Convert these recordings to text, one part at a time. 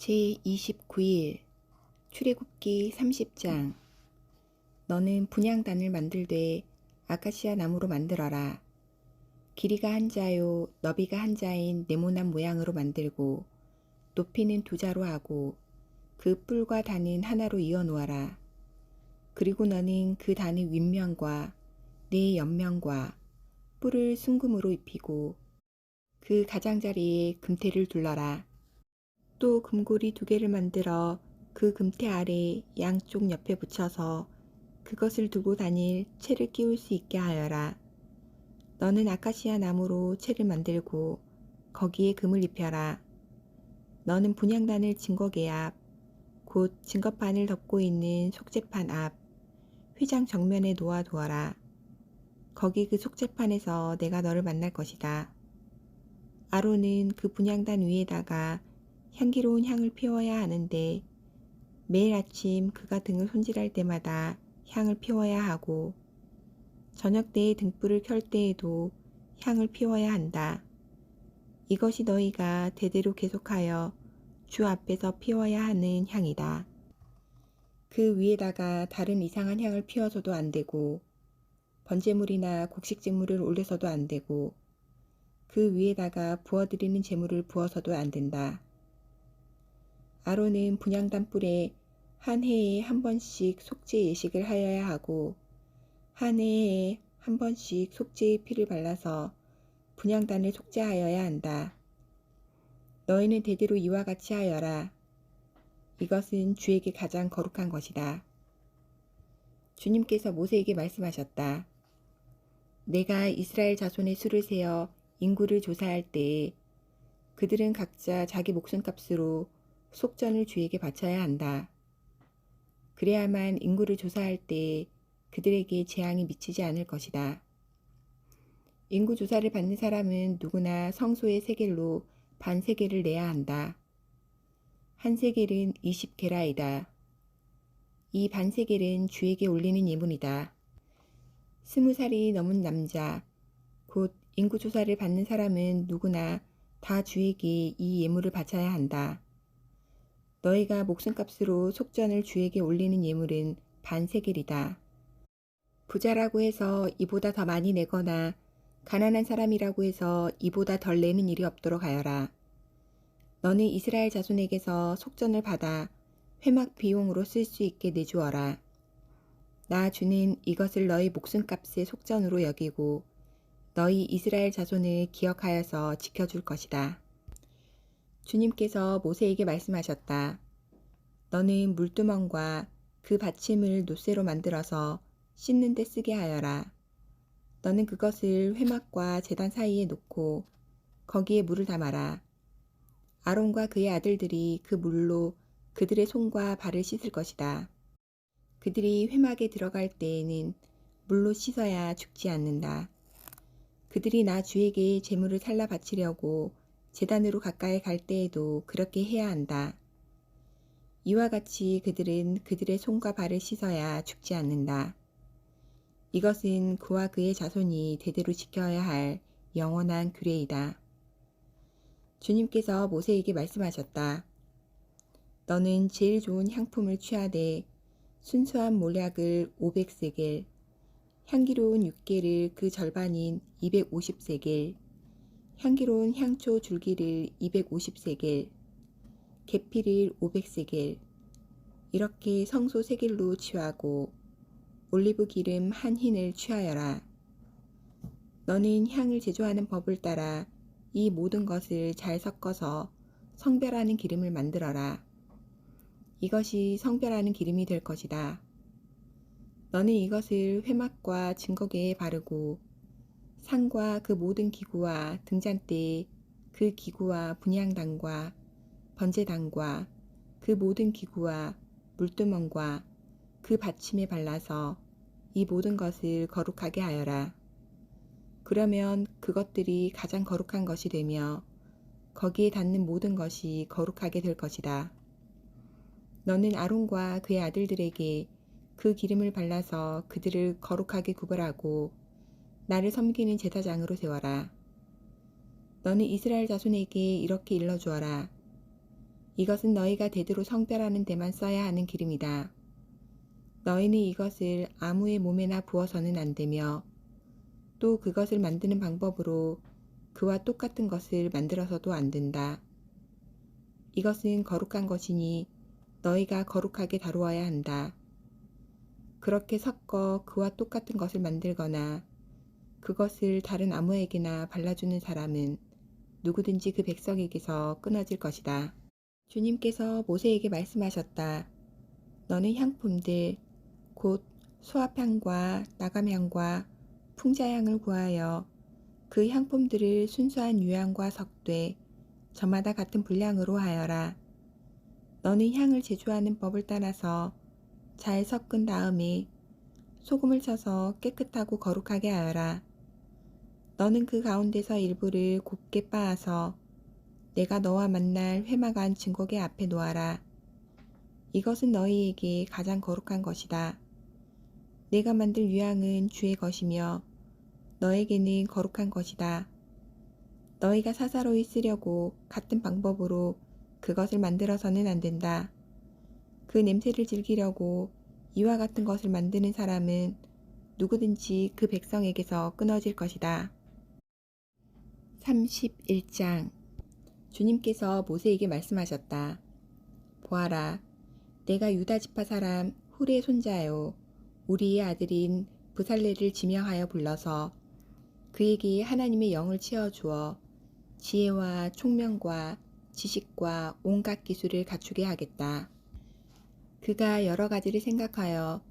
제29일 출애굽기 30장. 너는 분향단을 만들되 아카시아 나무로 만들어라. 길이가 한 자요 너비가 한 자인 네모난 모양으로 만들고 높이는 2자로 하고 그 뿔과 단은 하나로 이어 놓아라. 그리고 너는 그 단의 윗면과 네 옆면과 뿔을 순금으로 입히고 그 가장자리에 금태를 둘러라. 또 금고리 2개를 만들어 그 금태 아래 양쪽 옆에 붙여서 그것을 두고 다닐 채를 끼울 수 있게 하여라. 너는 아카시아 나무로 채를 만들고 거기에 금을 입혀라. 너는 분향단을 증거계 앞, 곧 증거판을 덮고 있는 속죄판 앞, 휘장 정면에 놓아 두어라. 거기 그 속죄판에서 내가 너를 만날 것이다. 아론은 그 분향단 위에다가 향기로운 향을 피워야 하는데 매일 아침 그가 등을 손질할 때마다 향을 피워야 하고 저녁 때에 등불을 켤 때에도 향을 피워야 한다. 이것이 너희가 대대로 계속하여 주 앞에서 피워야 하는 향이다. 그 위에다가 다른 이상한 향을 피워서도 안 되고 번제물이나 곡식제물을 올려서도 안 되고 그 위에다가 부어드리는 제물을 부어서도 안 된다. 아론은 분향단 뿔에 한 해에 한 번씩 속죄 예식을 하여야 하고 한 해에 한 번씩 속죄의 피를 발라서 분향단을 속죄하여야 한다. 너희는 대대로 이와 같이 하여라. 이것은 주에게 가장 거룩한 것이다. 주님께서 모세에게 말씀하셨다. 내가 이스라엘 자손의 수를 세어 인구를 조사할 때에 그들은 각자 자기 목숨값으로 속전을 주에게 바쳐야 한다. 그래야만 인구를 조사할 때 그들에게 재앙이 미치지 않을 것이다. 인구 조사를 받는 사람은 누구나 성소의 세겔로 반 세겔을 내야 한다. 한 세겔은 20게라이다. 이 반 세겔은 주에게 올리는 예물이다. 20살이 넘은 남자, 곧 인구 조사를 받는 사람은 누구나 다 주에게 이 예물을 바쳐야 한다. 너희가 목숨값으로 속전을 주에게 올리는 예물은 반 세겔이다. 부자라고 해서 이보다 더 많이 내거나 가난한 사람이라고 해서 이보다 덜 내는 일이 없도록 하여라. 너는 이스라엘 자손에게서 속전을 받아 회막 비용으로 쓸 수 있게 내주어라. 나 주는 이것을 너희 목숨값의 속전으로 여기고 너희 이스라엘 자손을 기억하여서 지켜줄 것이다. 주님께서 모세에게 말씀하셨다. 너는 물두멍과 그 받침을 놋새로 만들어서 씻는 데 쓰게 하여라. 너는 그것을 회막과 제단 사이에 놓고 거기에 물을 담아라. 아론과 그의 아들들이 그 물로 그들의 손과 발을 씻을 것이다. 그들이 회막에 들어갈 때에는 물로 씻어야 죽지 않는다. 그들이 나 주에게 제물을 살라 바치려고 제단으로 가까이 갈 때에도 그렇게 해야 한다. 이와 같이 그들은 그들의 손과 발을 씻어야 죽지 않는다. 이것은 그와 그의 자손이 대대로 지켜야 할 영원한 규례이다. 주님께서 모세에게 말씀하셨다. 너는 제일 좋은 향품을 취하되 순수한 몰약을 500세겔, 향기로운 육개를 그 절반인 250세겔, 향기로운 향초 줄기를 250세겔, 계피를 500세겔, 이렇게 성소 세겔로 취하고 올리브 기름 한 흰을 취하여라. 너는 향을 제조하는 법을 따라 이 모든 것을 잘 섞어서 성별하는 기름을 만들어라. 이것이 성별하는 기름이 될 것이다. 너는 이것을 회막과 증거궤에 바르고 상과 그 모든 기구와 등잔대에 그 기구와 분향단과 번제단과 그 모든 기구와 물두멍과 그 받침에 발라서 이 모든 것을 거룩하게 하여라. 그러면 그것들이 가장 거룩한 것이 되며 거기에 닿는 모든 것이 거룩하게 될 것이다. 너는 아론과 그의 아들들에게 그 기름을 발라서 그들을 거룩하게 구별하고 나를 섬기는 제사장으로 세워라. 너는 이스라엘 자손에게 이렇게 일러주어라. 이것은 너희가 대대로 성별하는 데만 써야 하는 기름이다. 너희는 이것을 아무의 몸에나 부어서는 안 되며 또 그것을 만드는 방법으로 그와 똑같은 것을 만들어서도 안 된다. 이것은 거룩한 것이니 너희가 거룩하게 다루어야 한다. 그렇게 섞어 그와 똑같은 것을 만들거나 그것을 다른 아무에게나 발라주는 사람은 누구든지 그 백성에게서 끊어질 것이다. 주님께서 모세에게 말씀하셨다. 너는 향품들 곧 수압향과 나감향과 풍자향을 구하여 그 향품들을 순수한 유향과 석쇠 저마다 같은 분량으로 하여라. 너는 향을 제조하는 법을 따라서 잘 섞은 다음에 소금을 쳐서 깨끗하고 거룩하게 하여라. 너는 그 가운데서 일부를 곱게 빻아서 내가 너와 만날 회막안 증거계 앞에 놓아라. 이것은 너희에게 가장 거룩한 것이다. 내가 만들 유향은 주의 것이며 너에게는 거룩한 것이다. 너희가 사사로이 쓰려고 같은 방법으로 그것을 만들어서는 안 된다. 그 냄새를 즐기려고 이와 같은 것을 만드는 사람은 누구든지 그 백성에게서 끊어질 것이다. 31장 주님께서 모세에게 말씀하셨다. 보아라, 내가 유다 지파 사람 훌의 손자요 우리의 아들인 브살레를 지명하여 불러서 그에게 하나님의 영을 채워주어 지혜와 총명과 지식과 온갖 기술을 갖추게 하겠다. 그가 여러 가지를 생각하여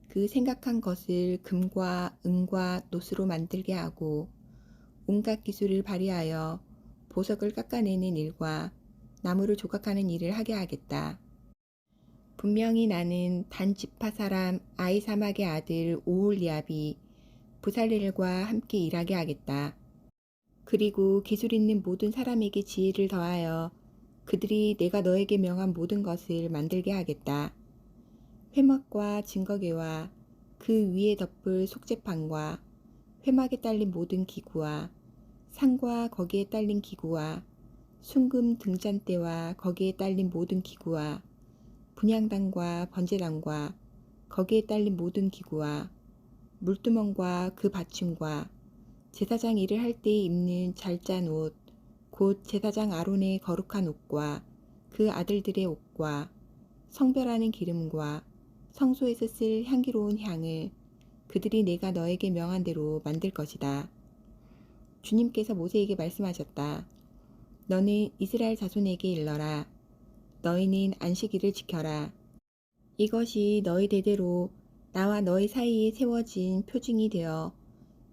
그 생각한 것을 금과 은과 노스로 만들게 하고 온갖 기술을 발휘하여 보석을 깎아내는 일과 나무를 조각하는 일을 하게 하겠다. 분명히 나는 단 지파 사람 아이사막의 아들 오홀리압이 브살렐과 함께 일하게 하겠다. 그리고 기술 있는 모든 사람에게 지혜를 더하여 그들이 내가 너에게 명한 모든 것을 만들게 하겠다. 회막과 증거계와 그 위에 덮을 속죄판과 회막에 딸린 모든 기구와 상과 거기에 딸린 기구와 순금 등잔대와 거기에 딸린 모든 기구와 분향단과 번제단과 거기에 딸린 모든 기구와 물두멍과 그 받침과 제사장 일을 할 때 입는 잘 짠 옷, 곧 제사장 아론의 거룩한 옷과 그 아들들의 옷과 성별하는 기름과 성소에서 쓸 향기로운 향을 그들이 내가 너에게 명한 대로 만들 것이다. 주님께서 모세에게 말씀하셨다. 너는 이스라엘 자손에게 일러라. 너희는 안식일을 지켜라. 이것이 너희 대대로 나와 너희 사이에 세워진 표징이 되어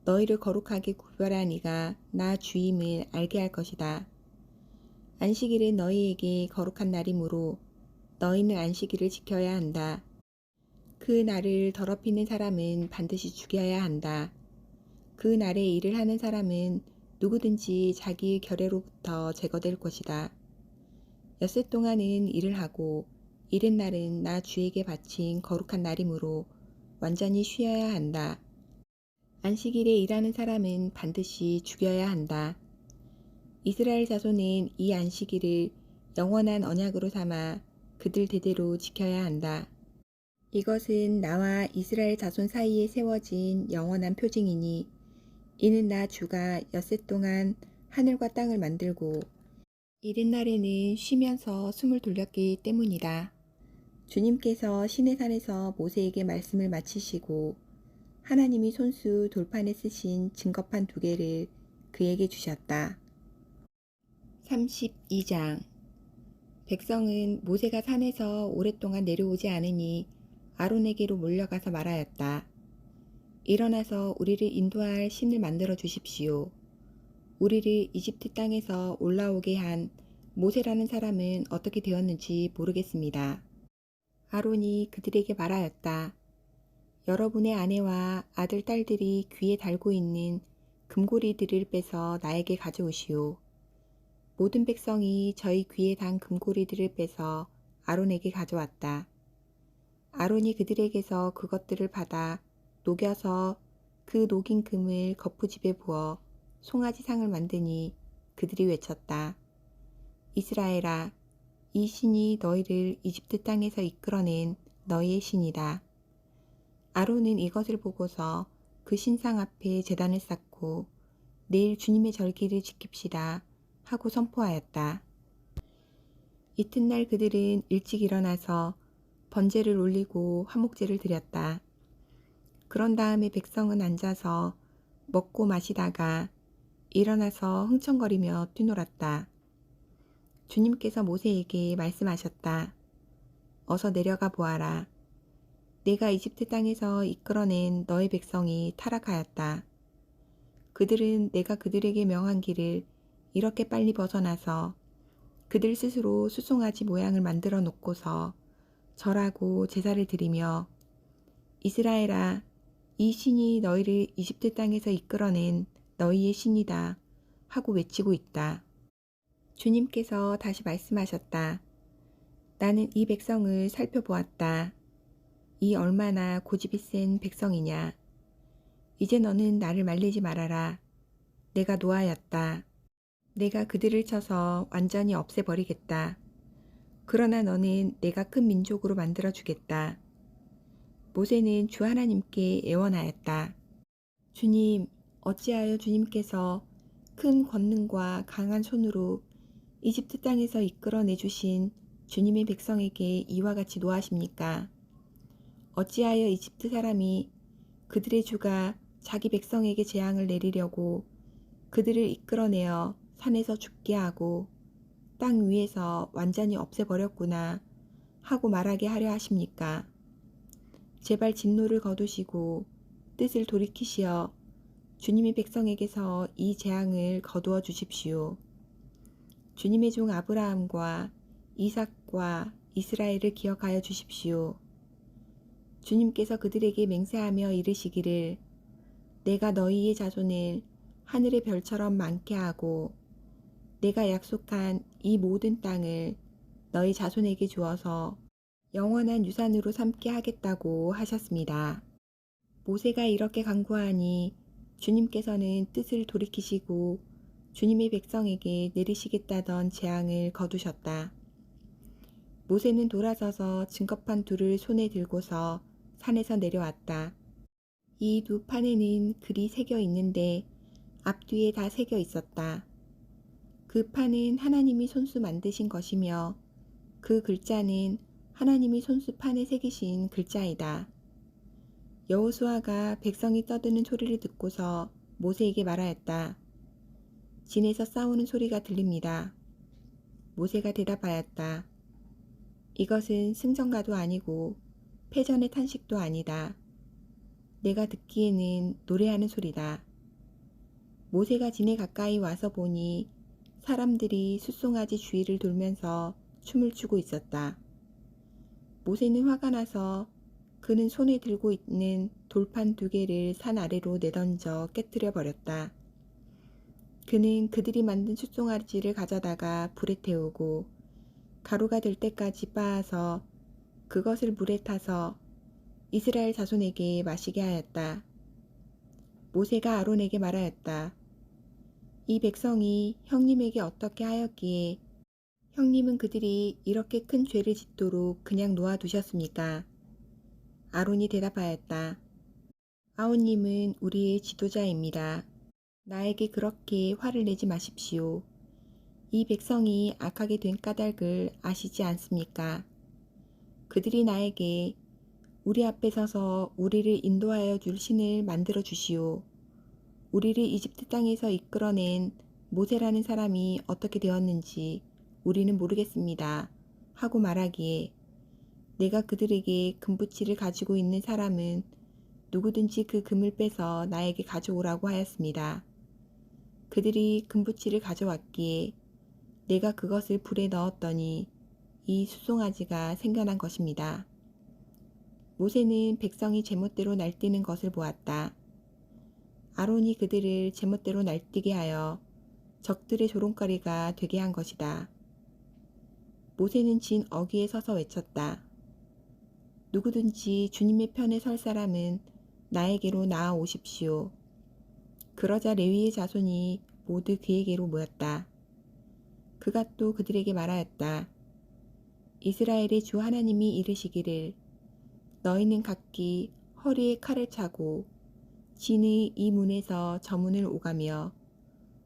너희를 거룩하게 구별한 이가 나 주임을 알게 할 것이다. 안식일은 너희에게 거룩한 날이므로 너희는 안식일을 지켜야 한다. 그 날을 더럽히는 사람은 반드시 죽여야 한다. 그 날에 일을 하는 사람은 누구든지 자기 결례로부터 제거될 것이다. 엿새 동안은 일을 하고 이른 날은 나 주에게 바친 거룩한 날이므로 완전히 쉬어야 한다. 안식일에 일하는 사람은 반드시 죽여야 한다. 이스라엘 자손은 이 안식일을 영원한 언약으로 삼아 그들 대대로 지켜야 한다. 이것은 나와 이스라엘 자손 사이에 세워진 영원한 표징이니 이는 나 주가 엿새 동안 하늘과 땅을 만들고 이른 날에는 쉬면서 숨을 돌렸기 때문이다. 주님께서 시내산에서 모세에게 말씀을 마치시고 하나님이 손수 돌판에 쓰신 증거판 2개를 그에게 주셨다. 32장 백성은 모세가 산에서 오랫동안 내려오지 않으니 아론에게로 몰려가서 말하였다. 일어나서 우리를 인도할 신을 만들어 주십시오. 우리를 이집트 땅에서 올라오게 한 모세라는 사람은 어떻게 되었는지 모르겠습니다. 아론이 그들에게 말하였다. 여러분의 아내와 아들, 딸들이 귀에 달고 있는 금고리들을 빼서 나에게 가져오시오. 모든 백성이 저희 귀에 단 금고리들을 빼서 아론에게 가져왔다. 아론이 그들에게서 그것들을 받아 녹여서 그 녹인 금을 거푸집에 부어 송아지 상을 만드니 그들이 외쳤다. 이스라엘아, 이 신이 너희를 이집트 땅에서 이끌어낸 너희의 신이다. 아론은 이것을 보고서 그 신상 앞에 제단을 쌓고 내일 주님의 절기를 지킵시다 하고 선포하였다. 이튿날 그들은 일찍 일어나서 번제를 올리고 화목제를 드렸다. 그런 다음에 백성은 앉아서 먹고 마시다가 일어나서 흥청거리며 뛰놀았다. 주님께서 모세에게 말씀하셨다. 어서 내려가 보아라. 내가 이집트 땅에서 이끌어낸 너의 백성이 타락하였다. 그들은 내가 그들에게 명한 길을 이렇게 빨리 벗어나서 그들 스스로 수송아지 모양을 만들어 놓고서 절하고 제사를 드리며 이스라엘아, 이 신이 너희를 이집트 땅에서 이끌어낸 너희의 신이다 하고 외치고 있다. 주님께서 다시 말씀하셨다. 나는 이 백성을 살펴보았다. 이 얼마나 고집이 센 백성이냐. 이제 너는 나를 말리지 말아라. 내가 노하였다. 내가 그들을 쳐서 완전히 없애버리겠다. 그러나 너는 내가 큰 민족으로 만들어주겠다. 모세는 주 하나님께 애원하였다. 주님, 어찌하여 주님께서 큰 권능과 강한 손으로 이집트 땅에서 이끌어내주신 주님의 백성에게 이와 같이 노하십니까? 어찌하여 이집트 사람이 그들의 주가 자기 백성에게 재앙을 내리려고 그들을 이끌어내어 산에서 죽게 하고 땅 위에서 완전히 없애버렸구나 하고 말하게 하려 하십니까? 제발 진노를 거두시고 뜻을 돌이키시어 주님의 백성에게서 이 재앙을 거두어 주십시오. 주님의 종 아브라함과 이삭과 이스라엘을 기억하여 주십시오. 주님께서 그들에게 맹세하며 이르시기를 내가 너희의 자손을 하늘의 별처럼 많게 하고 내가 약속한 이 모든 땅을 너희 자손에게 주어서 영원한 유산으로 삼게 하겠다고 하셨습니다. 모세가 이렇게 간구하니 주님께서는 뜻을 돌이키시고 주님의 백성에게 내리시겠다던 재앙을 거두셨다. 모세는 돌아서서 증거판 둘을 손에 들고서 산에서 내려왔다. 이 두 판에는 글이 새겨 있는데 앞뒤에 다 새겨 있었다. 그 판은 하나님이 손수 만드신 것이며 그 글자는 하나님이 손수 판에 새기신 글자이다. 여호수아가 백성이 떠드는 소리를 듣고서 모세에게 말하였다. 진에서 싸우는 소리가 들립니다. 모세가 대답하였다. 이것은 승전가도 아니고 패전의 탄식도 아니다. 내가 듣기에는 노래하는 소리다. 모세가 진에 가까이 와서 보니 사람들이 숫송아지 주위를 돌면서 춤을 추고 있었다. 모세는 화가 나서 그는 손에 들고 있는 돌판 2개를 산 아래로 내던져 깨뜨려 버렸다. 그는 그들이 만든 숫송아지를 가져다가 불에 태우고 가루가 될 때까지 빻아서 그것을 물에 타서 이스라엘 자손에게 마시게 하였다. 모세가 아론에게 말하였다. 이 백성이 형님에게 어떻게 하였기에 형님은 그들이 이렇게 큰 죄를 짓도록 그냥 놓아두셨습니까? 아론이 대답하였다. 아우님은 우리의 지도자입니다. 나에게 그렇게 화를 내지 마십시오. 이 백성이 악하게 된 까닭을 아시지 않습니까? 그들이 나에게 우리 앞에 서서 우리를 인도하여 줄 신을 만들어 주시오. 우리를 이집트 땅에서 이끌어낸 모세라는 사람이 어떻게 되었는지 우리는 모르겠습니다. 하고 말하기에 내가 그들에게 금붙이를 가지고 있는 사람은 누구든지 그 금을 빼서 나에게 가져오라고 하였습니다. 그들이 금붙이를 가져왔기에 내가 그것을 불에 넣었더니 이 숫송아지가 생겨난 것입니다. 모세는 백성이 제멋대로 날뛰는 것을 보았다. 아론이 그들을 제멋대로 날뛰게 하여 적들의 조롱거리가 되게 한 것이다. 모세는 진 어귀에 서서 외쳤다. 누구든지 주님의 편에 설 사람은 나에게로 나아오십시오. 그러자 레위의 자손이 모두 그에게로 모였다. 그가 또 그들에게 말하였다. 이스라엘의 주 하나님이 이르시기를 너희는 각기 허리에 칼을 차고 진의 이 문에서 저 문을 오가며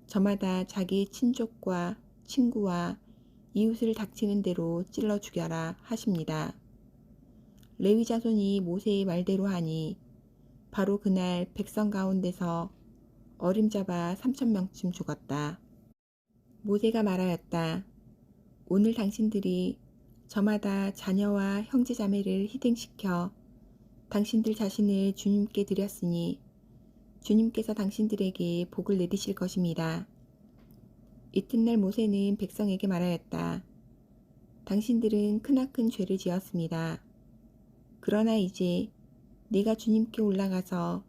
저마다 자기의 친족과 친구와 이웃을 닥치는 대로 찔러 죽여라 하십니다. 레위 자손이 모세의 말대로 하니 바로 그날 백성 가운데서 어림잡아 3,000명쯤 죽었다. 모세가 말하였다. 오늘 당신들이 저마다 자녀와 형제자매를 희생시켜 당신들 자신을 주님께 드렸으니 주님께서 당신들에게 복을 내리실 것입니다. 이튿날 모세는 백성에게 말하였다. 당신들은 크나큰 죄를 지었습니다. 그러나 이제 내가 주님께 올라가서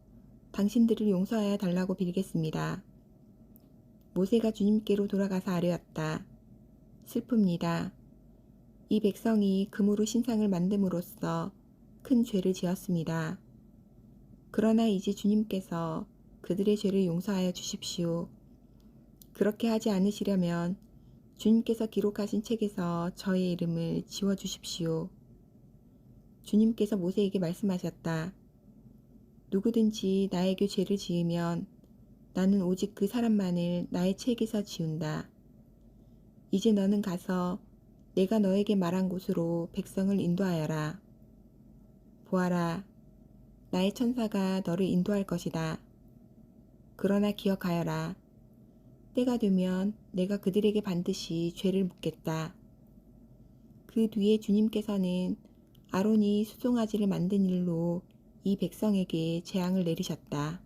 당신들을 용서하여 달라고 빌겠습니다. 모세가 주님께로 돌아가서 아뢰었다. 슬픕니다. 이 백성이 금으로 신상을 만듦으로써 큰 죄를 지었습니다. 그러나 이제 주님께서 그들의 죄를 용서하여 주십시오. 그렇게 하지 않으시려면 주님께서 기록하신 책에서 저의 이름을 지워주십시오. 주님께서 모세에게 말씀하셨다. 누구든지 나에게 죄를 지으면 나는 오직 그 사람만을 나의 책에서 지운다. 이제 너는 가서 내가 너에게 말한 곳으로 백성을 인도하여라. 보아라, 나의 천사가 너를 인도할 것이다. 그러나 기억하여라. 때가 되면 내가 그들에게 반드시 죄를 묻겠다. 그 뒤에 주님께서는 아론이 수송아지를 만든 일로 이 백성에게 재앙을 내리셨다.